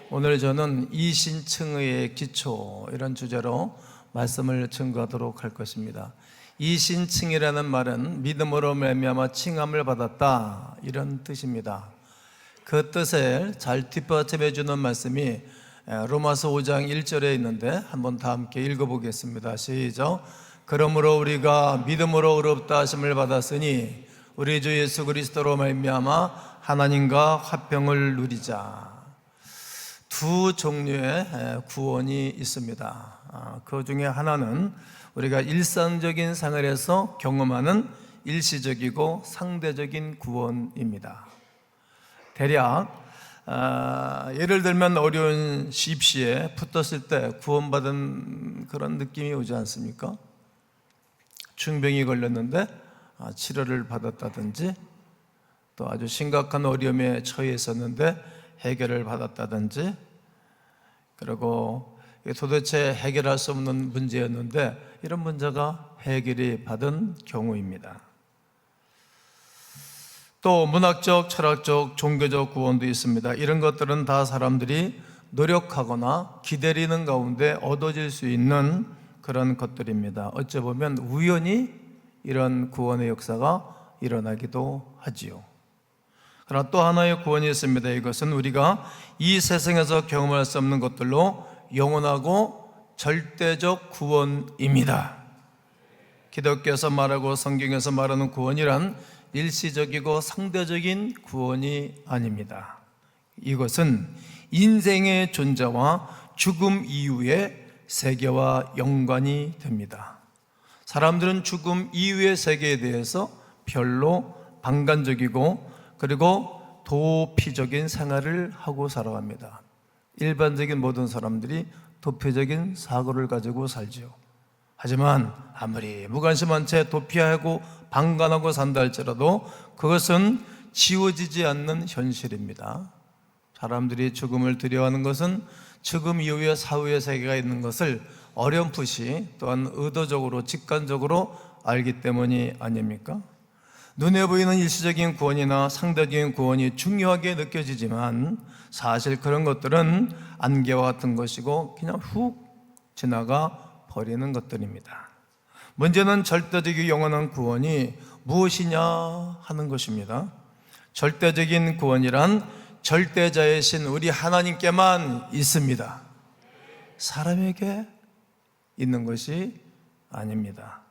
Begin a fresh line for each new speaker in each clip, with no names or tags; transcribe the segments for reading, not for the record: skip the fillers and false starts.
오늘 저는 이신층의 기초 이런 주제로 말씀을 증거하도록 할 것입니다. 이신층이라는 말은 믿음으로 말미암아 칭함을 받았다 이런 뜻입니다. 그 뜻을 잘 뒷받침해 주는 말씀이 로마서 5장 1절에 있는데 한번 다 함께 읽어보겠습니다. 시작. 그러므로 우리가 믿음으로 의롭다 하심을 받았으니 우리 주 예수 그리스도로 말미암아 하나님과 화평을 누리자. 두 종류의 구원이 있습니다. 그 중에 하나는 우리가 일상적인 생활에서 경험하는 일시적이고 상대적인 구원입니다. 대략 예를 들면 어려운 시시에 붙었을 때 구원받은 그런 느낌이 오지 않습니까? 중병이 걸렸는데 치료를 받았다든지, 또 아주 심각한 어려움에 처해 있었는데 해결을 받았다든지, 그리고 도대체 해결할 수 없는 문제였는데 이런 문제가 해결이 받은 경우입니다. 또 문학적, 철학적, 종교적 구원도 있습니다. 이런 것들은 다 사람들이 노력하거나 기다리는 가운데 얻어질 수 있는 그런 것들입니다. 어찌 보면 우연히 이런 구원의 역사가 일어나기도 하지요. 그러나 또 하나의 구원이 있습니다. 이것은 우리가 이 세상에서 경험할 수 없는 것들로 영원하고 절대적 구원입니다. 기독교에서 말하고 성경에서 말하는 구원이란 일시적이고 상대적인 구원이 아닙니다. 이것은 인생의 존재와 죽음 이후의 세계와 연관이 됩니다. 사람들은 죽음 이후의 세계에 대해서 별로 방관적이고 그리고 도피적인 생활을 하고 살아갑니다. 일반적인 모든 사람들이 도피적인 사고를 가지고 살지요. 하지만 아무리 무관심한 채 도피하고 방관하고 산다 할지라도 그것은 지워지지 않는 현실입니다. 사람들이 죽음을 두려워하는 것은 죽음 이후에 사후의 세계가 있는 것을 어렴풋이 또한 의도적으로 직관적으로 알기 때문이 아닙니까? 눈에 보이는 일시적인 구원이나 상대적인 구원이 중요하게 느껴지지만 사실 그런 것들은 안개와 같은 것이고 그냥 훅 지나가 버리는 것들입니다. 문제는 절대적이고 영원한 구원이 무엇이냐 하는 것입니다. 절대적인 구원이란 절대자이신 우리 하나님께만 있습니다. 사람에게 있는 것이 아닙니다.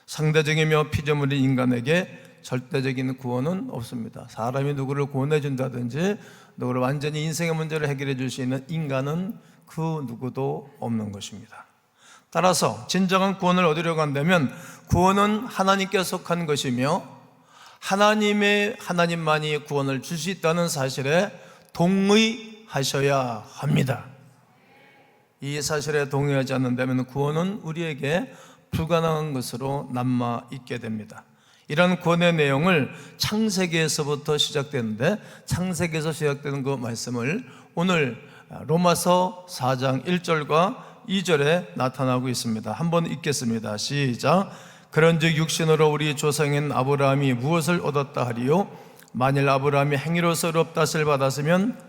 상대적이며 피조물인 인간에게 절대적인 구원은 없습니다. 사람이 누구를 구원해 준다든지 누구를 완전히 인생의 문제를 해결해 줄 수 있는 인간은 그 누구도 없는 것입니다. 따라서 진정한 구원을 얻으려고 한다면 구원은 하나님께 속한 것이며 하나님만이 구원을 줄 수 있다는 사실에 동의하셔야 합니다. 이 사실에 동의하지 않는다면 구원은 우리에게 불가능한 것으로 남아 있게 됩니다. 이런 구원의 내용을 창세기에서부터 시작되는데 창세기에서 시작되는 그 말씀을 오늘 로마서 4장 1절과 2절에 나타나고 있습니다. 한번 읽겠습니다. 시작. 그런즉 육신으로 우리 조상인 아브라함이 무엇을 얻었다 하리요? 만일 아브라함이 행위로서 의롭다 하심을 받았으면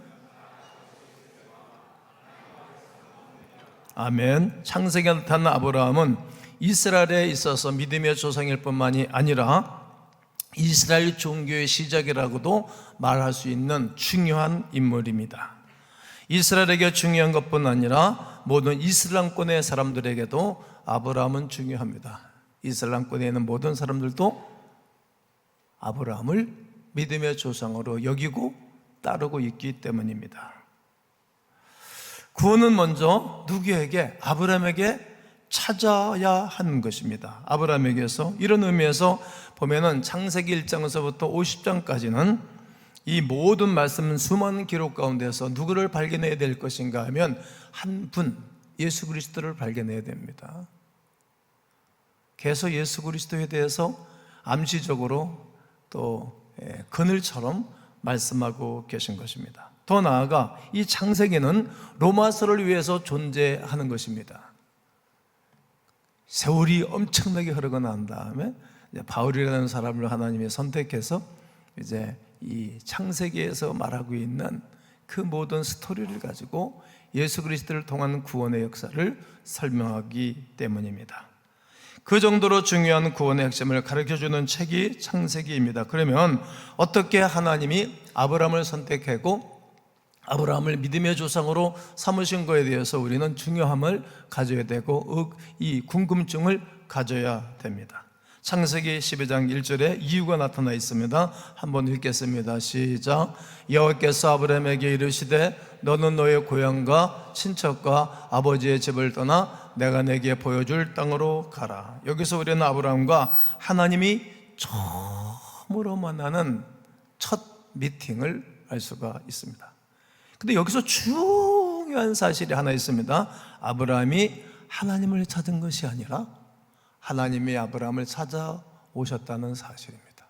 아멘. 창세기에 나타난 아브라함은 이스라엘에 있어서 믿음의 조상일 뿐만이 아니라 이스라엘 종교의 시작이라고도 말할 수 있는 중요한 인물입니다. 이스라엘에게 중요한 것뿐 아니라 모든 이슬람권의 사람들에게도 아브라함은 중요합니다. 이슬람권에 있는 모든 사람들도 아브라함을 믿음의 조상으로 여기고 따르고 있기 때문입니다. 구원은 먼저 누구에게? 아브라함에게 찾아야 하는 것입니다. 아브라함에게서. 이런 의미에서 보면은 창세기 1장에서부터 50장까지는 이 모든 말씀 수많은 기록 가운데서 누구를 발견해야 될 것인가 하면 한 분, 예수 그리스도를 발견해야 됩니다. 계속 예수 그리스도에 대해서 암시적으로 또 그늘처럼 말씀하고 계신 것입니다. 더 나아가 이 창세기는 로마서를 위해서 존재하는 것입니다. 세월이 엄청나게 흐르고 난 다음에 바울이라는 사람을 하나님이 선택해서 이제 이 창세기에서 말하고 있는 그 모든 스토리를 가지고 예수 그리스도를 통한 구원의 역사를 설명하기 때문입니다. 그 정도로 중요한 구원의 핵심을 가르쳐주는 책이 창세기입니다. 그러면 어떻게 하나님이 아브라함을 선택하고 아브라함을 믿음의 조상으로 삼으신 것에 대해서 우리는 중요함을 가져야 되고 이 궁금증을 가져야 됩니다. 창세기 12장 1절에 이유가 나타나 있습니다. 한번 읽겠습니다. 시작. 여호와께서 아브라함에게 이르시되 너는 너의 고향과 친척과 아버지의 집을 떠나 내가 내게 보여줄 땅으로 가라. 여기서 우리는 아브라함과 하나님이 처음으로 만나는 첫 미팅을 알 수가 있습니다. 근데 여기서 중요한 사실이 하나 있습니다. 아브라함이 하나님을 찾은 것이 아니라 하나님이 아브라함을 찾아오셨다는 사실입니다.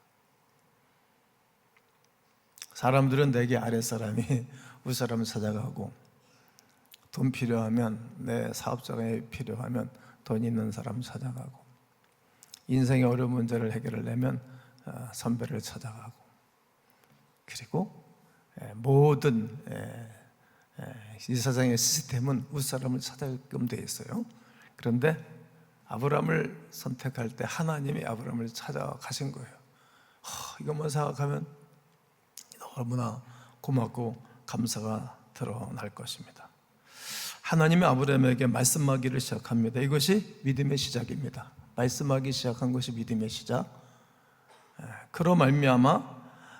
사람들은 내게 아랫사람이 윗사람을 찾아가고 돈 필요하면 내 사업자가 필요하면 돈 있는 사람 찾아가고 인생의 어려운 문제를 해결하려면 선배를 찾아가고 그리고 모든 이 세상의 시스템은 윗사람을 찾아가게끔 되어 있어요. 그런데 아브라함을 선택할 때 하나님이 아브라함을 찾아가신 거예요. 이것만 생각하면 너무나 고맙고 감사가 드러날 것입니다. 하나님이 아브라함에게 말씀하기를 시작합니다. 이것이 믿음의 시작입니다. 말씀하기 시작한 것이 믿음의 시작. 그로 말미암아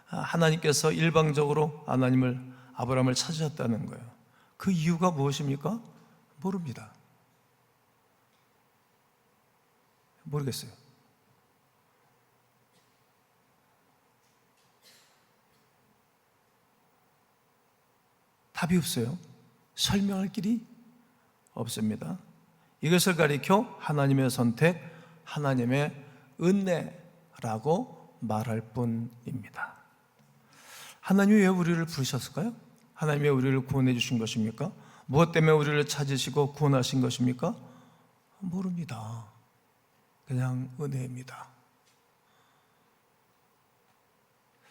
하나님께서 일방적으로 아브라함을 찾으셨다는 거예요. 그 이유가 무엇입니까? 모릅니다. 모르겠어요. 답이 없어요. 설명할 길이 없습니다. 이것을 가리켜 하나님의 선택, 하나님의 은혜라고 말할 뿐입니다. 하나님이 왜 우리를 부르셨을까요? 하나님이 왜 우리를 구원해 주신 것입니까? 무엇 때문에 우리를 찾으시고 구원하신 것입니까? 모릅니다. 그냥 은혜입니다.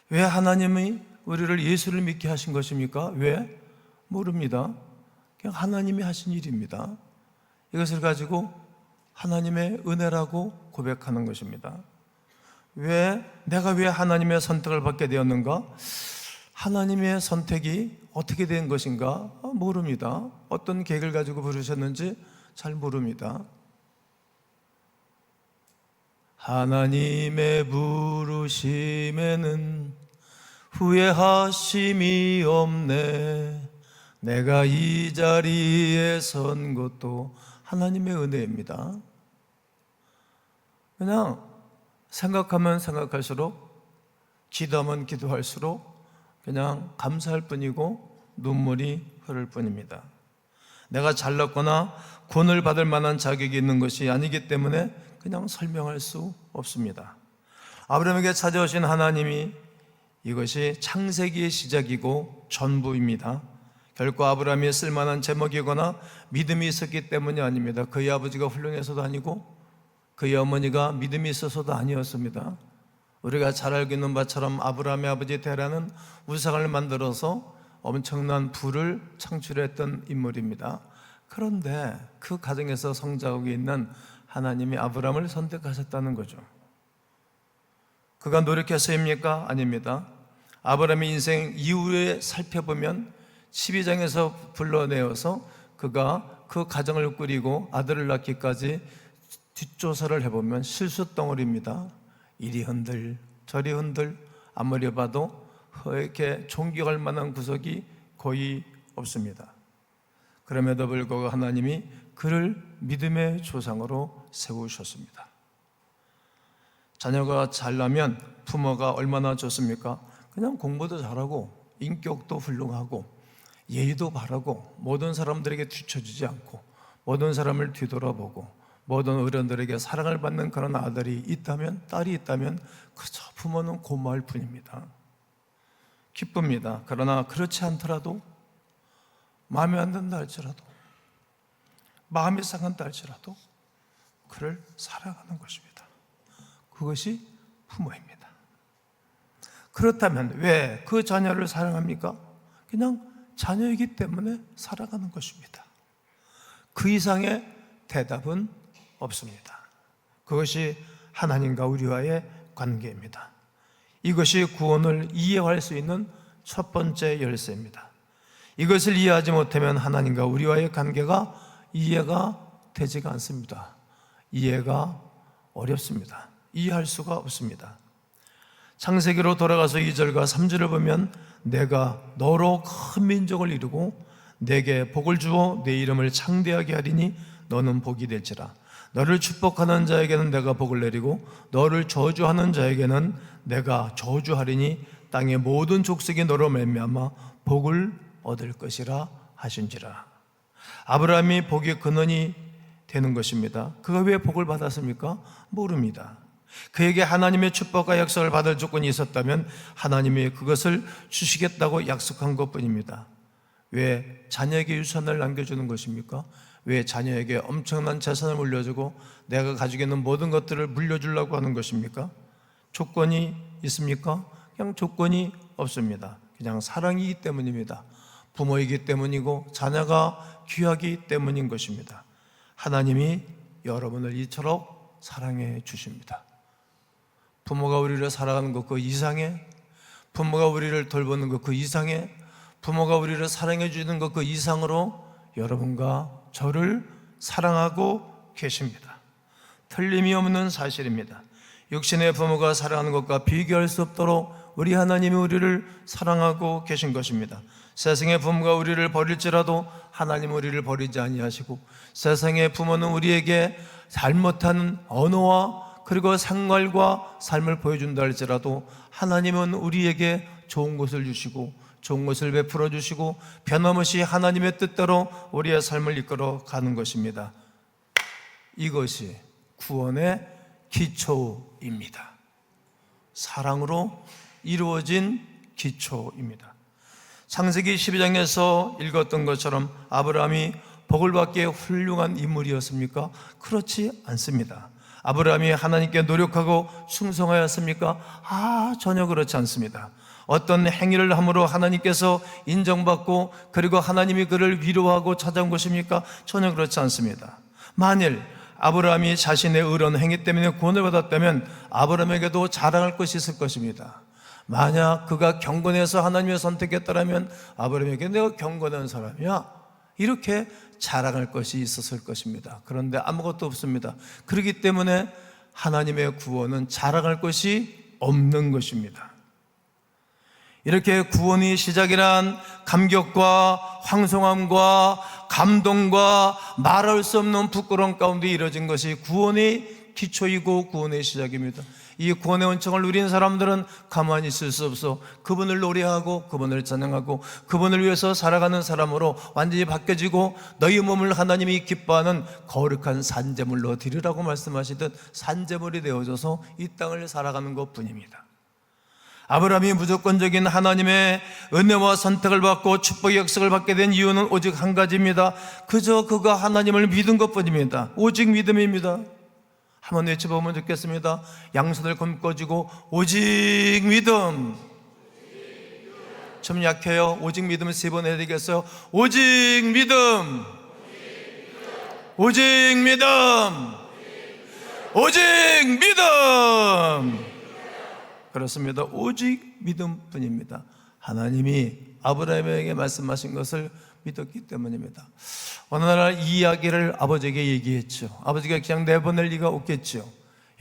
왜 하나님이 우리를 예수를 믿게 하신 것입니까? 왜? 모릅니다. 그냥 하나님이 하신 일입니다. 이것을 가지고 하나님의 은혜라고 고백하는 것입니다. 내가 왜 하나님의 선택을 받게 되었는가? 하나님의 선택이 어떻게 된 것인가? 모릅니다. 어떤 계획을 가지고 부르셨는지 잘 모릅니다. 하나님의 부르심에는 후회하심이 없네. 내가 이 자리에 선 것도 하나님의 은혜입니다. 그냥 생각하면 생각할수록, 기도하면 기도할수록 그냥 감사할 뿐이고 눈물이 흐를 뿐입니다. 내가 잘났거나 구원을 받을 만한 자격이 있는 것이 아니기 때문에 그냥 설명할 수 없습니다. 아브라함에게 찾아오신 하나님이 이것이 창세기의 시작이고 전부입니다. 결코 아브라함이 쓸만한 제목이거나 믿음이 있었기 때문이 아닙니다. 그의 아버지가 훌륭해서도 아니고 그의 어머니가 믿음이 있어서도 아니었습니다. 우리가 잘 알고 있는 바처럼 아브라함의 아버지 데라는 우상을 만들어서 엄청난 부를 창출했던 인물입니다. 그런데 그 가정에서 성장하고 있는 하나님이 아브라함을 선택하셨다는 거죠. 그가 노력해서입니까? 아닙니다. 아브라함의 인생 이후에 살펴보면 12장에서 불러내어서 그가 그 가정을 꾸리고 아들을 낳기까지 뒷조사를 해보면 실수덩어리입니다. 이리 흔들 저리 흔들 아무리 봐도 이렇게 존경할 만한 구석이 거의 없습니다. 그럼에도 불구하고 하나님이 그를 믿음의 조상으로 세우셨습니다. 자녀가 잘나면 부모가 얼마나 좋습니까? 그냥 공부도 잘하고 인격도 훌륭하고 예의도 바르고 모든 사람들에게 뒤처지지 않고 모든 사람을 뒤돌아보고 모든 어른들에게 사랑을 받는 그런 아들이 있다면, 딸이 있다면 그저 부모는 고마울 뿐입니다. 기쁩니다. 그러나 그렇지 않더라도, 마음에 안 든다 할지라도, 마음이 상한다 할지라도 그를 사랑하는 것입니다. 그것이 부모입니다. 그렇다면 왜 그 자녀를 사랑합니까? 그냥 자녀이기 때문에 살아가는 것입니다. 그 이상의 대답은 없습니다. 그것이 하나님과 우리와의 관계입니다. 이것이 구원을 이해할 수 있는 첫 번째 열쇠입니다. 이것을 이해하지 못하면 하나님과 우리와의 관계가 이해가 되지가 않습니다. 이해가 어렵습니다. 이해할 수가 없습니다. 창세기로 돌아가서 2절과 3절을 보면 내가 너로 큰 민족을 이루고 내게 복을 주어 내 이름을 창대하게 하리니 너는 복이 될지라. 너를 축복하는 자에게는 내가 복을 내리고 너를 저주하는 자에게는 내가 저주하리니 땅의 모든 족속이 너로 말미암아 복을 얻을 것이라 하신지라. 아브라함이 복의 근원이 되는 것입니다. 그가 왜 복을 받았습니까? 모릅니다. 그에게 하나님의 축복과 약속을 받을 조건이 있었다면 하나님이 그것을 주시겠다고 약속한 것뿐입니다. 왜 자녀에게 유산을 남겨주는 것입니까? 왜 자녀에게 엄청난 재산을 물려주고 내가 가지고 있는 모든 것들을 물려주려고 하는 것입니까? 조건이 있습니까? 그냥 조건이 없습니다. 그냥 사랑이기 때문입니다. 부모이기 때문이고 자녀가 귀하기 때문인 것입니다. 하나님이 여러분을 이토록 사랑해 주십니다. 부모가 우리를 사랑하는 것 그 이상에, 부모가 우리를 돌보는 것 그 이상에, 부모가 우리를 사랑해 주는 것 그 이상으로 여러분과 저를 사랑하고 계십니다. 틀림이 없는 사실입니다. 육신의 부모가 사랑하는 것과 비교할 수 없도록 우리 하나님이 우리를 사랑하고 계신 것입니다. 세상의 부모가 우리를 버릴지라도 하나님은 우리를 버리지 아니하시고, 세상의 부모는 우리에게 잘못하는 언어와 그리고 생활과 삶을 보여준다 할지라도 하나님은 우리에게 좋은 것을 주시고 좋은 것을 베풀어 주시고 변함없이 하나님의 뜻대로 우리의 삶을 이끌어 가는 것입니다. 이것이 구원의 기초입니다. 사랑으로 이루어진 기초입니다. 창세기 12장에서 읽었던 것처럼 아브라함이 복을 받기에 훌륭한 인물이었습니까? 그렇지 않습니다. 아브라함이 하나님께 노력하고 충성하였습니까? 전혀 그렇지 않습니다. 어떤 행위를 함으로 하나님께서 인정받고 그리고 하나님이 그를 위로하고 찾아온 것입니까? 전혀 그렇지 않습니다. 만일 아브라함이 자신의 의로운 행위 때문에 구원을 받았다면 아브라함에게도 자랑할 것이 있을 것입니다. 만약 그가 경건해서 하나님을 선택했더라면 아브라함에게 내가 경건한 사람이야 이렇게 자랑할 것이 있었을 것입니다. 그런데 아무것도 없습니다. 그렇기 때문에 하나님의 구원은 자랑할 것이 없는 것입니다. 이렇게 구원의 시작이란 감격과 황송함과 감동과 말할 수 없는 부끄러움 가운데 이루어진 것이 구원의 기초이고 구원의 시작입니다. 이 구원의 원청을 누린 사람들은 가만히 있을 수 없어 그분을 노래하고 그분을 찬양하고 그분을 위해서 살아가는 사람으로 완전히 바뀌어지고 너희 몸을 하나님이 기뻐하는 거룩한 산제물로 드리라고 말씀하시듯 산제물이 되어져서 이 땅을 살아가는 것뿐입니다. 아브라함이 무조건적인 하나님의 은혜와 선택을 받고 축복의 역사를 받게 된 이유는 오직 한 가지입니다. 그저 그가 하나님을 믿은 것뿐입니다. 오직 믿음입니다. 한번 외쳐보면 좋겠습니다. 양손을 걷어쥐고 오직 믿음. 좀 약해요. 오직 믿음을 3번 해야 되겠어요. 오직 믿음. 오직 믿음. 오직 믿음. 그렇습니다. 오직 믿음뿐입니다. 하나님이 아브라함에게 말씀하신 것을 믿었기 때문입니다. 어느 날 이 이야기를 아버지에게 얘기했죠. 아버지가 그냥 내보낼 리가 없겠죠.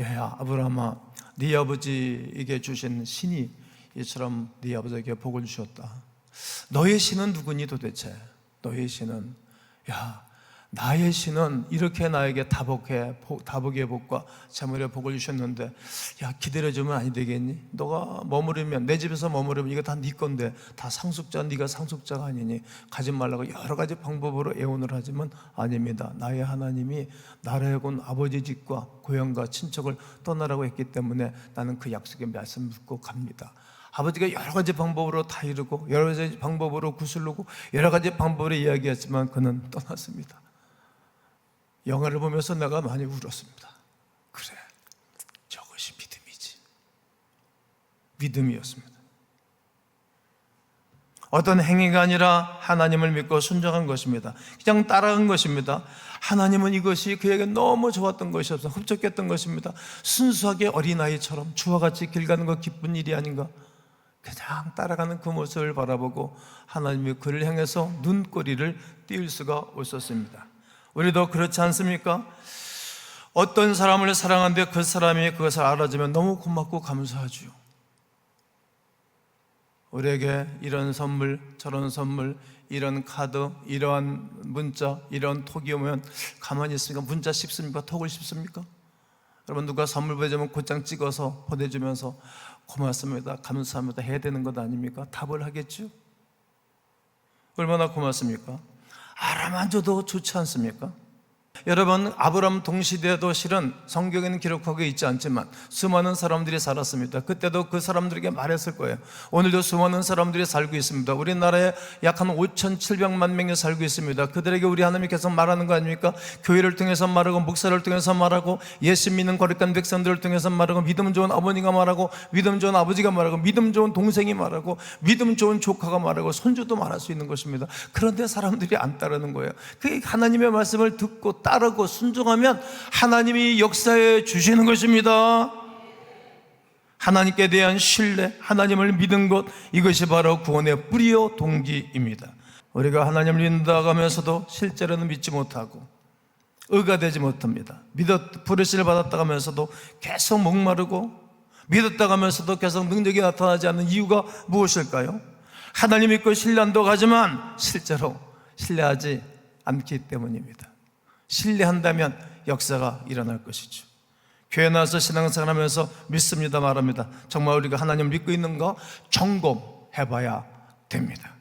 야, 아브라함아, 네 아버지에게 주신 신이 이처럼 네 아버지에게 복을 주셨다. 너의 신은 누구니 도대체? 너의 신은, 나의 신은 이렇게 나에게 다복의 복과 재물의 복을 주셨는데, 기다려주면 아니 되겠니? 너가 머무르면, 내 집에서 머무르면 이거 다 네 건데, 다 상속자, 네가 상속자가 아니니 가지 말라고 여러 가지 방법으로 애원을 하지만 아닙니다. 나의 하나님이 나라의 군 아버지 집과 고향과 친척을 떠나라고 했기 때문에 나는 그 약속의 말씀 듣고 갑니다. 아버지가 여러 가지 방법으로 다 이루고 여러 가지 방법으로 구슬르고 여러 가지 방법으로 이야기했지만 그는 떠났습니다. 영화를 보면서 내가 많이 울었습니다. 그래, 저것이 믿음이지. 믿음이었습니다. 어떤 행위가 아니라 하나님을 믿고 순종한 것입니다. 그냥 따라간 것입니다. 하나님은 이것이 그에게 너무 좋았던 것이었어, 흡족했던 것입니다. 순수하게 어린아이처럼 주와 같이 길 가는 것 기쁜 일이 아닌가. 그냥 따라가는 그 모습을 바라보고 하나님이 그를 향해서 눈꼬리를 띄울 수가 없었습니다. 우리도 그렇지 않습니까? 어떤 사람을 사랑하는데 그 사람이 그것을 알아주면 너무 고맙고 감사하죠. 우리에게 이런 선물, 저런 선물, 이런 카드, 이러한 문자, 이런 톡이 오면 가만히 있습니까? 문자 씹습니까? 톡을 씹습니까? 여러분, 누가 선물 보내주면 곧장 찍어서 보내주면서 고맙습니다, 감사합니다 해야 되는 것 아닙니까? 답을 하겠죠? 얼마나 고맙습니까? 알아만 줘도 좋지 않습니까? 여러분, 아브라함 동시대에도 실은 성경에는 기록하고 있지 않지만 수많은 사람들이 살았습니다. 그때도 그 사람들에게 말했을 거예요. 오늘도 수많은 사람들이 살고 있습니다. 우리나라에 약 한 5,700만 명이 살고 있습니다. 그들에게 우리 하나님이 계속 말하는 거 아닙니까? 교회를 통해서 말하고, 목사를 통해서 말하고, 예수 믿는 거룩한 백성들을 통해서 말하고, 믿음 좋은 어머니가 말하고, 믿음 좋은 아버지가 말하고, 믿음 좋은 동생이 말하고, 믿음 좋은 조카가 말하고, 손주도 말할 수 있는 것입니다. 그런데 사람들이 안 따르는 거예요. 그 하나님의 말씀을 듣고 따르고 순종하면 하나님이 역사해 주시는 것입니다. 하나님께 대한 신뢰, 하나님을 믿은 것, 이것이 바로 구원의 뿌리요 동기입니다. 우리가 하나님을 믿는다고 하면서도 실제로는 믿지 못하고 의가 되지 못합니다. 부르심을 받았다고 하면서도 계속 목마르고, 믿었다고 하면서도 계속 능력이 나타나지 않는 이유가 무엇일까요? 하나님 믿고 신뢰한다고 하지만 실제로 신뢰하지 않기 때문입니다. 신뢰한다면 역사가 일어날 것이죠. 교회 나와서 신앙생활 하면서 믿습니다 말합니다. 정말 우리가 하나님을 믿고 있는가 점검해봐야 됩니다.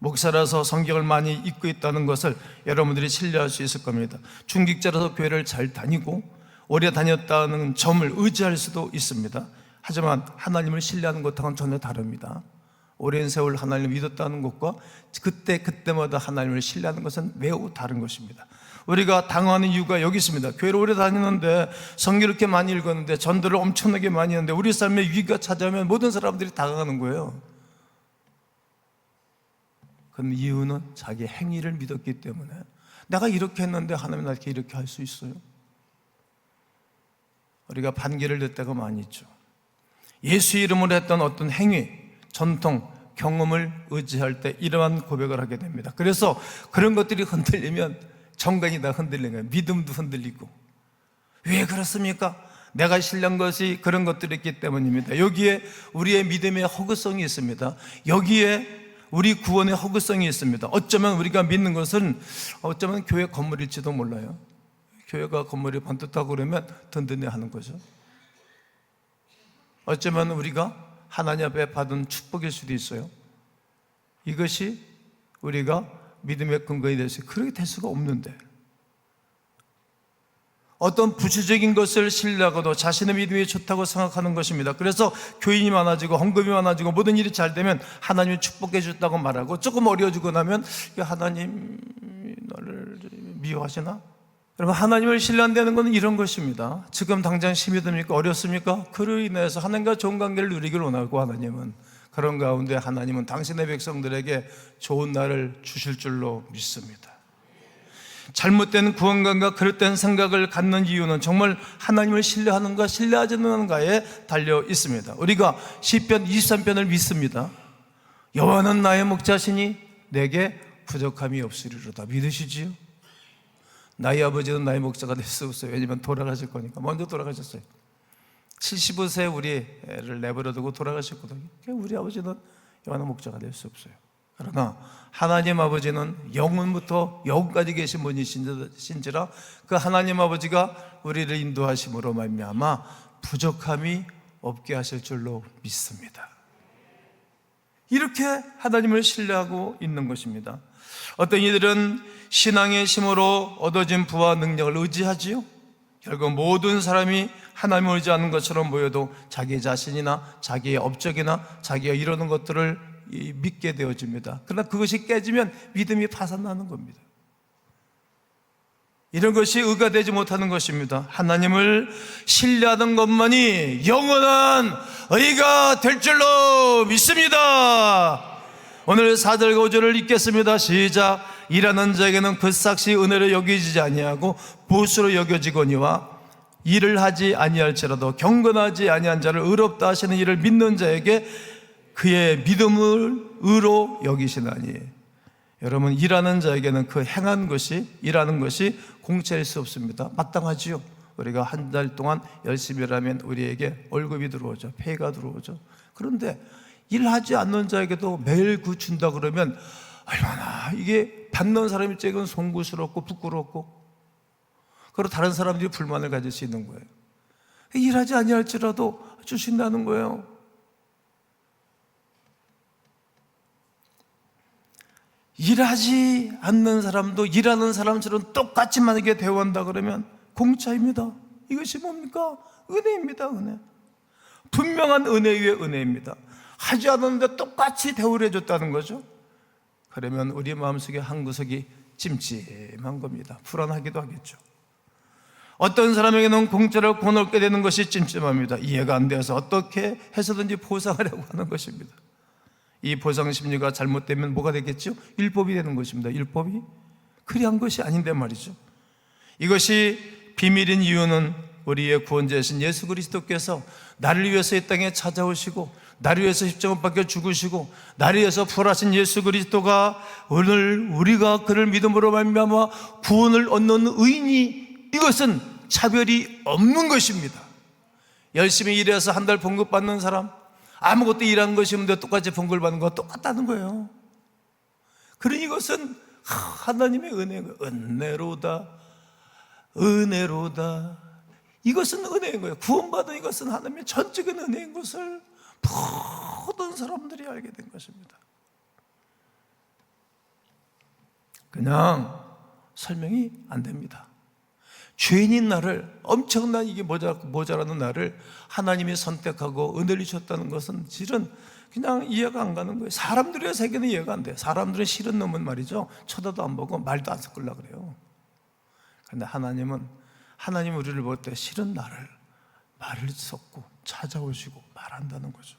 목사라서 성경을 많이 읽고 있다는 것을 여러분들이 신뢰할 수 있을 겁니다. 중직자라서 교회를 잘 다니고 오래 다녔다는 점을 의지할 수도 있습니다. 하지만 하나님을 신뢰하는 것과는 전혀 다릅니다. 오랜 세월 하나님을 믿었다는 것과 그때마다 하나님을 신뢰하는 것은 매우 다른 것입니다. 우리가 당황하는 이유가 여기 있습니다. 교회를 오래 다니는데, 성경을 이렇게 많이 읽었는데, 전도를 엄청나게 많이 했는데 우리 삶에 위기가 찾아오면 모든 사람들이 당황하는 거예요. 그 이유는 자기 행위를 믿었기 때문에. 내가 이렇게 했는데 하나님이 나에게 이렇게 할 수 있어요? 우리가 반기를 낼 때가 많이 있죠. 예수 이름으로 했던 어떤 행위, 전통, 경험을 의지할 때 이러한 고백을 하게 됩니다. 그래서 그런 것들이 흔들리면 정관이 다 흔들리는 거예요. 믿음도 흔들리고. 왜 그렇습니까? 내가 신뢰한 것이 그런 것들이 있기 때문입니다. 여기에 우리의 믿음의 허구성이 있습니다. 여기에 우리 구원의 허구성이 있습니다. 어쩌면 우리가 믿는 것은 어쩌면 교회 건물일지도 몰라요. 교회가 건물이 반듯하고 그러면 든든해하는 거죠. 어쩌면 우리가 하나님 앞에 받은 축복일 수도 있어요. 이것이 우리가 믿음의 근거에 대해서 그렇게 될 수가 없는데, 어떤 부수적인 것을 신뢰하고도 자신의 믿음이 좋다고 생각하는 것입니다. 그래서 교인이 많아지고 헌금이 많아지고 모든 일이 잘 되면 하나님이 축복해 줬다고 말하고, 조금 어려워지고 나면 하나님이 너를 미워하시나? 여러분, 하나님을 신뢰한다는 것은 이런 것입니다. 지금 당장 힘이 듭니까? 어렵습니까? 그로 인해서 하나님과 좋은 관계를 누리기를 원하고, 하나님은 그런 가운데 하나님은 당신의 백성들에게 좋은 날을 주실 줄로 믿습니다. 잘못된 구원관과 그릇된 생각을 갖는 이유는 정말 하나님을 신뢰하는가 신뢰하지 않는가에 달려 있습니다. 우리가 시편 23편을 믿습니다. 여호와는 나의 목자시니 내게 부족함이 없으리로다. 믿으시지요? 나의 아버지는 나의 목자가 될 수 없어요. 왜냐하면 돌아가실 거니까. 먼저 돌아가셨어요. 75세 우리 애를 내버려두고 돌아가셨거든요. 우리 아버지는 영원한 목자가 될 수 없어요. 그러나 하나님 아버지는 영원부터 영원까지 계신 분이신지라 그 하나님 아버지가 우리를 인도하심으로 말미암아 부족함이 없게 하실 줄로 믿습니다. 이렇게 하나님을 신뢰하고 있는 것입니다. 어떤 이들은 신앙의 힘으로 얻어진 부와 능력을 의지하지요. 결국 모든 사람이 하나님을 의지하는 것처럼 보여도 자기 자신이나 자기의 업적이나 자기가 이루는 것들을 믿게 되어집니다. 그러나 그것이 깨지면 믿음이 파산나는 겁니다. 이런 것이 의가 되지 못하는 것입니다. 하나님을 신뢰하는 것만이 영원한 의가 될 줄로 믿습니다. 오늘 4절 5절을 읽겠습니다. 시작. 일하는 자에게는 그 삭시 은혜로 여기지지 아니하고 보수로 여겨지거니와 일을 하지 아니할지라도 경건하지 아니한 자를 의롭다 하시는 이를 믿는 자에게 그의 믿음을 의로 여기시나니. 여러분, 일하는 자에게는 그 행한 것이, 일하는 것이 공짜일 수 없습니다. 마땅하지요. 우리가 한 달 동안 열심히 일하면 우리에게 월급이 들어오죠. 페이가 들어오죠. 그런데 일하지 않는 자에게도 매일 그 준다 그러면 얼마나 이게 받는 사람 입장에는 송구스럽고 부끄럽고, 그리고 다른 사람들이 불만을 가질 수 있는 거예요. 일하지 아니할지라도 주신다는 거예요. 일하지 않는 사람도 일하는 사람처럼 똑같이 만약에 대우한다 그러면 공짜입니다. 이것이 뭡니까? 은혜입니다. 은혜. 분명한 은혜 위에 은혜입니다. 하지 않았는데 똑같이 대우를 해줬다는 거죠. 그러면 우리 마음속에 한 구석이 찜찜한 겁니다. 불안하기도 하겠죠. 어떤 사람에게는 공짜로 고넣게 되는 것이 찜찜합니다. 이해가 안 되어서 어떻게 해서든지 보상하려고 하는 것입니다. 이 보상 심리가 잘못되면 뭐가 되겠죠? 율법이 되는 것입니다. 율법이 그리한 것이 아닌데 말이죠. 이것이 비밀인 이유는 우리의 구원자이신 예수 그리스도께서 나를 위해서 이 땅에 찾아오시고 나를 위해서 십자가 박혀 죽으시고 나를 위해서 부활하신 예수 그리스도가 오늘 우리가 그를 믿음으로 말미암아 구원을 얻는 의인이, 이것은 차별이 없는 것입니다. 열심히 일해서 한 달 봉급 받는 사람, 아무것도 일한 것이 없는데 똑같이 봉급을 받는 거 똑같다는 거예요. 그러니 이것은 하나님의 은혜가 은혜로다, 은혜로다. 이것은 은혜인 거예요. 구원받은 이것은 하나님의 전적인 은혜인 것을 모든 사람들이 알게 된 것입니다. 그냥 설명이 안 됩니다. 죄인인 나를, 엄청난 이게 모자라는 나를 하나님이 선택하고 은혜를 주셨다는 것은 실은 그냥 이해가 안 가는 거예요. 사람들의 세계는 이해가 안 돼요. 사람들은 싫은 놈은 말이죠, 쳐다도 안 보고 말도 안 섞으려고 그래요. 그런데 하나님 우리를 볼 때 싫은 나를 말을 섞고 찾아오시고 말한다는 거죠.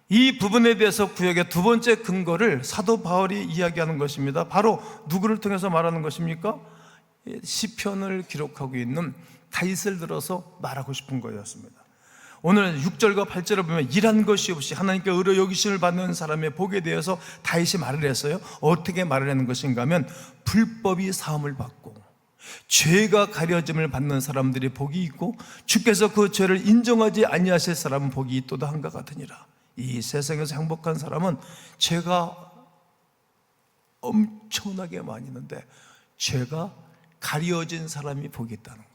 이 부분에 대해서 구약의 두 번째 근거를 사도 바울이 이야기하는 것입니다. 바로 누구를 통해서 말하는 것입니까? 시편을 기록하고 있는 다윗을 들어서 말하고 싶은 거였습니다. 오늘 6절과 8절을 보면 일한 것이 없이 하나님께 의로 여기심을 받는 사람의 복에 대해서 다윗이 말을 했어요. 어떻게 말을 하는 것인가 하면, 불법이 사함을 받고 죄가 가려짐을 받는 사람들이 복이 있고 주께서 그 죄를 인정하지 아니하실 사람은 복이 있도다 한가 같으니라. 이 세상에서 행복한 사람은 죄가 엄청나게 많이 있는데 죄가 가려진 사람이 복이 있다는 거예요.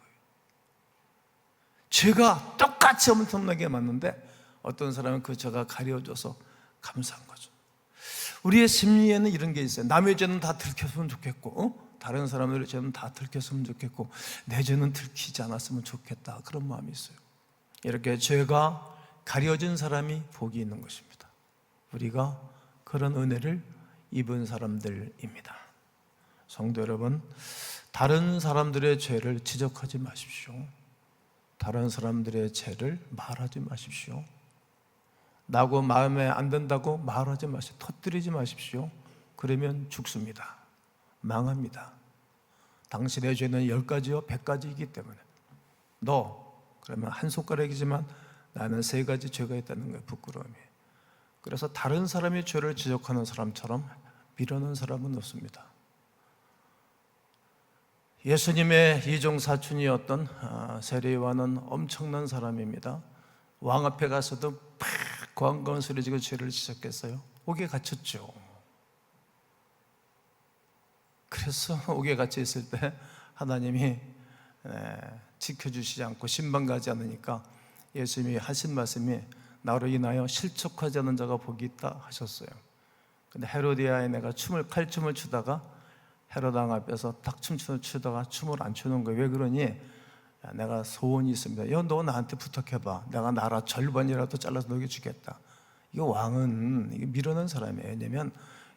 죄가 똑같이 엄청나게 많은데 어떤 사람은 그 죄가 가려져서 감사한 거죠. 우리의 심리에는 이런 게 있어요. 남의 죄는 다 들켰으면 좋겠고, 다른 사람들의 죄는 다 들켰으면 좋겠고, 내 죄는 들키지 않았으면 좋겠다, 그런 마음이 있어요. 이렇게 죄가 가려진 사람이 복이 있는 것입니다. 우리가 그런 은혜를 입은 사람들입니다. 성도 여러분, 다른 사람들의 죄를 지적하지 마십시오. 다른 사람들의 죄를 말하지 마십시오. 나고 마음에 안 든다고 말하지 마십시오. 터뜨리지 마십시오. 그러면 죽습니다. 망합니다. 당신의 죄는 10가지요 100가지이기 때문에 그러면 한 손가락이지만 나는 3가지 죄가 있다는 거예요. 부끄러움이. 그래서 다른 사람의 죄를 지적하는 사람처럼 미루는 사람은 없습니다. 예수님의 이종 사촌이었던 세례요한은 엄청난 사람입니다. 왕 앞에 가서도 팍 고함고함 소리지고 죄를 지적했어요. 옥에 갇혔죠. 그래서 옥에 갇혀 있을 때 하나님이 지켜주시지 않고 신방 가지 않으니까 예수님이 하신 말씀이, 나로 인하여 실족하지 않은 자가 복이 있다 하셨어요. 근데 헤로디아의 내가 칼춤을 추다가 헤롯 왕 앞에서 딱 춤을 추다가 춤을 안 추는 거예요. 왜 그러니? 야, 내가 소원이 있습니다. 야, 너 나한테 부탁해봐. 내가 나라 절반이라도 잘라서 너에게 주겠다. 이거 왕은 이게 미루는 사람이에요. 왜냐면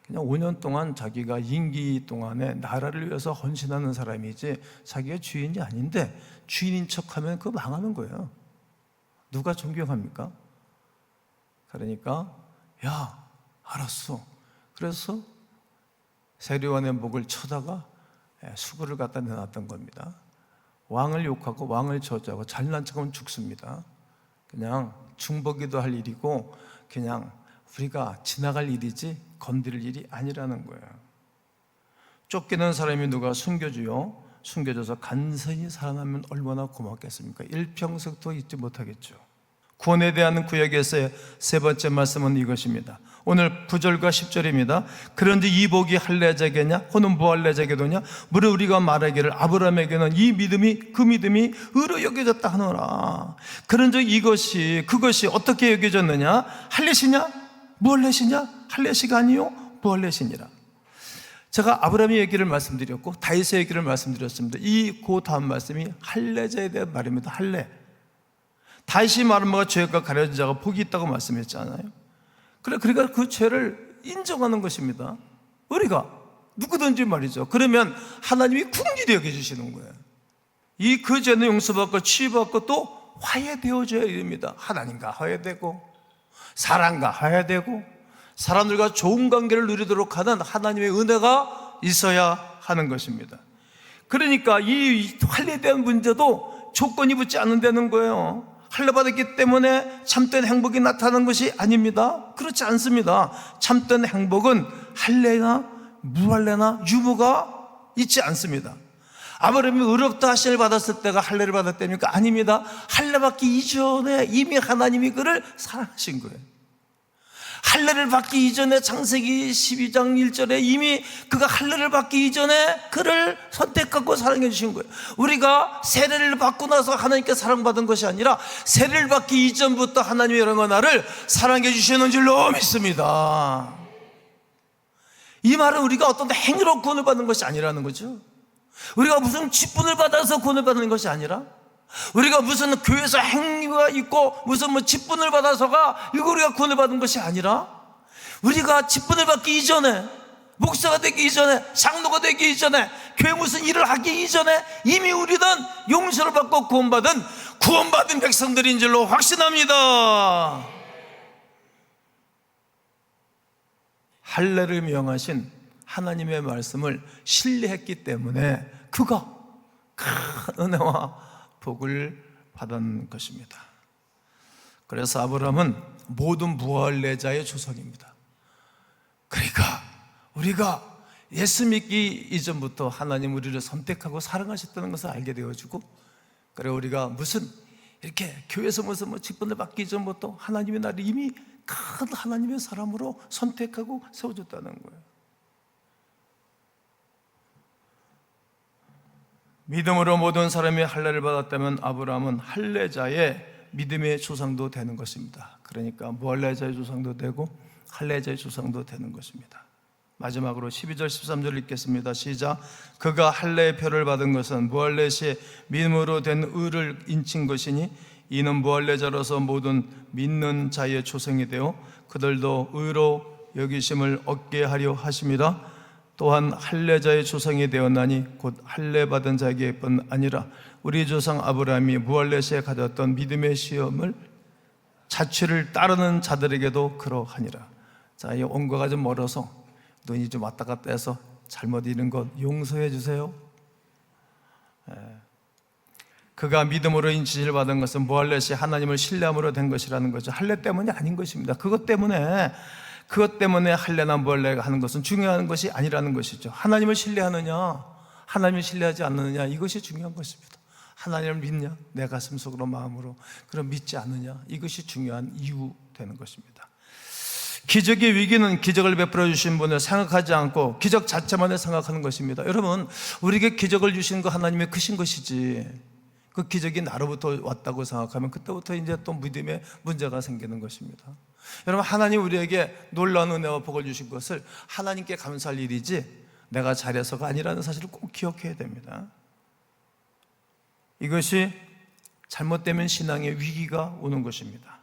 그냥 5년 동안 자기가 임기 동안에 나라를 위해서 헌신하는 사람이지 자기가 주인이 아닌데 주인인 척하면 그거 망하는 거예요. 누가 존경합니까? 그러니까 야, 알았어. 그래서 세리원의 목을 쳐다가 수구를 갖다 내놨던 겁니다. 왕을 욕하고 왕을 저주하고 잘난 척하면 죽습니다. 그냥 중보기도 할 일이고 그냥 우리가 지나갈 일이지 건드릴 일이 아니라는 거예요. 쫓기는 사람이 누가 숨겨줘요? 숨겨줘서 간선히 살아나면 얼마나 고맙겠습니까? 일평생도 잊지 못하겠죠. 구원에 대한 구약에서의 세 번째 말씀은 이것입니다. 오늘 9절과 10절입니다. 그런지 이 복이 할례자게냐 혹은 무할례자게도냐 무릇 우리가 말하기를 아브라함에게는 이 믿음이 그 믿음이 의로 여겨졌다 하노라. 그런즉 그것이 어떻게 여겨졌느냐? 할례시냐 무할례시냐? 할례시가 아니요 무할례시니라. 제가 아브라함의 얘기를 말씀드렸고 다윗의 얘기를 말씀드렸습니다. 그 다음 말씀이 할례자에 대한 말입니다. 할례. 다윗이 말한 바가 죄가 가려진 자가 복이 있다고 말씀했잖아요. 그러니까 그 죄를 인정하는 것입니다. 우리가 누구든지 말이죠. 그러면 하나님이 긍휼히 여겨주시는 거예요. 그 죄는 용서받고 치유받고 또 화해되어져야 됩니다. 하나님과 화해되고 사람과 화해되고 사람들과 좋은 관계를 누리도록 하는 하나님의 은혜가 있어야 하는 것입니다. 그러니까 이 할례에 대한 문제도 조건이 붙지 않는다는 거예요. 할례 받았기 때문에 참된 행복이 나타나는 것이 아닙니다. 그렇지 않습니다. 참된 행복은 할례나 무할례나 유무가 있지 않습니다. 아브라함이 의롭다 하심을 받았을 때가 할례를 받았답니까? 아닙니다. 할례 받기 이전에 이미 하나님이 그를 사랑하신 거예요. 할례를 받기 이전에 창세기 12장 1절에 이미 그가 할례를 받기 이전에 그를 선택하고 사랑해 주신 거예요. 우리가 세례를 받고 나서 하나님께 사랑받은 것이 아니라 세례를 받기 이전부터 하나님이 여러분과 나를 사랑해 주시는 줄로 믿습니다. 이 말은 우리가 어떤 행위로 구원을 받는 것이 아니라는 거죠. 우리가 무슨 직분을 받아서 구원을 받는 것이 아니라 우리가 무슨 교회에서 행위가 있고 무슨 직분을 받아서가 이거 우리가 구원을 받은 것이 아니라 우리가 직분을 받기 이전에 목사가 되기 이전에 장로가 되기 이전에 교회 무슨 일을 하기 이전에 이미 우리는 용서를 받고 구원받은 백성들인 줄로 확신합니다. 할례를 명하신 하나님의 말씀을 신뢰했기 때문에 그가 큰 은혜와 복을 받은 것입니다. 그래서 아브라함은 모든 무할례자의 조상입니다. 그러니까 우리가 예수 믿기 이전부터 하나님 우리를 선택하고 사랑하셨다는 것을 알게 되어지고, 그래 우리가 무슨 이렇게 교회에서 무슨 직분을 받기 이전부터 하나님이 나를 이미 큰 하나님의 사람으로 선택하고 세워줬다는 거예요. 믿음으로 모든 사람이 할례를 받았다면 아브라함은 할례자의 믿음의 조상도 되는 것입니다. 그러니까 무할례자의 조상도 되고 할례자의 조상도 되는 것입니다. 마지막으로 12절 13절 읽겠습니다. 시작. 그가 할례의 표를 받은 것은 무할례 시에 믿음으로 된 의를 인친 것이니 이는 무할례자로서 모든 믿는 자의 조상이 되어 그들도 의로 여기심을 얻게 하려 하심이라. 또한 할례자의 조상이 되었나니 곧 할례 받은 자에게뿐 아니라 우리 조상 아브라함이 무할례 시에 가졌던 믿음의 시험을 자취를 따르는 자들에게도 그러하니라. 자, 이 온거가 좀 멀어서 눈이 좀 왔다 갔다 해서 잘못 읽은 것 용서해 주세요. 그가 믿음으로 인치를 받은 것은 무할례 시에 하나님을 신뢰함으로 된 것이라는 거죠. 할례 때문이 아닌 것입니다. 그것 때문에 할례나 무할례가 하는 것은 중요한 것이 아니라는 것이죠. 하나님을 신뢰하느냐 하나님을 신뢰하지 않느냐 이것이 중요한 것입니다. 하나님을 믿냐 내 가슴 속으로 마음으로, 그럼 믿지 않느냐 이것이 중요한 이유 되는 것입니다. 기적의 위기는 기적을 베풀어 주신 분을 생각하지 않고 기적 자체만을 생각하는 것입니다. 여러분, 우리에게 기적을 주신 거 하나님의 크신 것이지 그 기적이 나로부터 왔다고 생각하면 그때부터 이제 또 믿음에 문제가 생기는 것입니다. 여러분, 하나님 우리에게 놀라운 은혜와 복을 주신 것을 하나님께 감사할 일이지 내가 잘해서가 아니라는 사실을 꼭 기억해야 됩니다. 이것이 잘못되면 신앙의 위기가 오는 것입니다.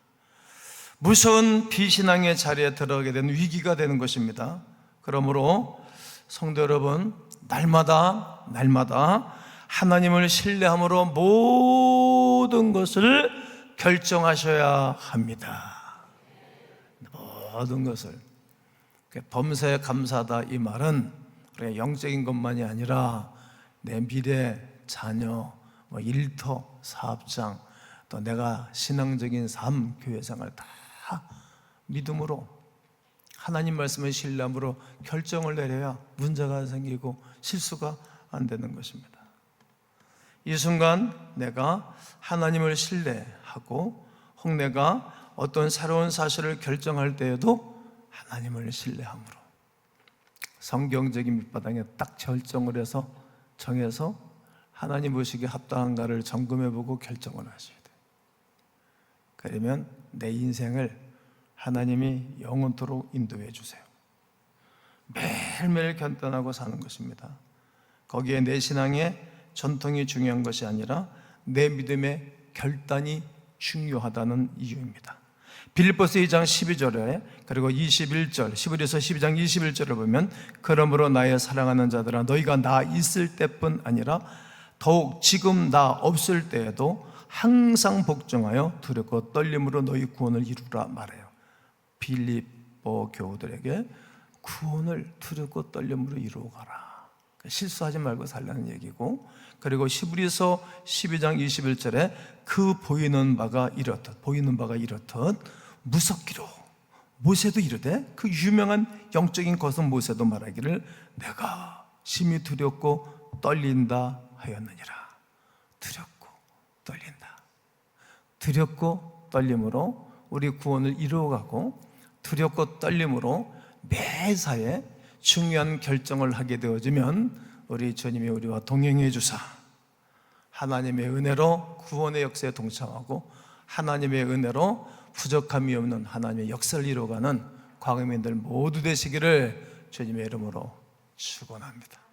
무서운 비신앙의 자리에 들어가게 되는 위기가 되는 것입니다. 그러므로 성도 여러분, 날마다 하나님을 신뢰함으로 모든 것을 결정하셔야 합니다. 모든 것을. 범사에 감사하다 이 말은 우리가 영적인 것만이 아니라 내 미래, 자녀, 일터, 사업장, 또 내가 신앙적인 삶, 교회생활 다 믿음으로 하나님 말씀을 신뢰함으로 결정을 내려야 문제가 생기고 실수가 안 되는 것입니다. 이 순간 내가 하나님을 신뢰하고 혹 내가 어떤 새로운 사실을 결정할 때에도 하나님을 신뢰함으로 성경적인 밑바닥에 딱 결정을 해서 정해서 하나님 보시기에 합당한가를 점검해보고 결정을 하셔야 돼요. 그러면 내 인생을 하나님이 영원토록 인도해 주세요. 매일매일 견단하고 사는 것입니다. 거기에 내 신앙의 전통이 중요한 것이 아니라 내 믿음의 결단이 중요하다는 이유입니다. 빌립보서 2장 12절에 그리고 21절 11에서 12장 21절을 보면 그러므로 나의 사랑하는 자들아 너희가 나 있을 때뿐 아니라 더욱 지금 나 없을 때에도 항상 복종하여 두렵고 떨림으로 너희 구원을 이루라 말해요. 빌립보 교우들에게 구원을 두렵고 떨림으로 이루어가라. 실수하지 말고 살라는 얘기고, 그리고 히브리서 12장 21절에 그 보이는 바가 이렇듯 무섭기로 모세도 이르되 그 유명한 영적인 것은 모세도 말하기를 내가 심히 두렵고 떨린다 하였느니라. 두렵고 떨린다. 두렵고 떨림으로 우리 구원을 이루어가고 두렵고 떨림으로 매사에 중요한 결정을 하게 되어지면 우리 주님이 우리와 동행해 주사 하나님의 은혜로 구원의 역사에 동참하고 하나님의 은혜로 부족함이 없는 하나님의 역사를 이루어가는 광음인들 모두 되시기를 주님의 이름으로 축원합니다.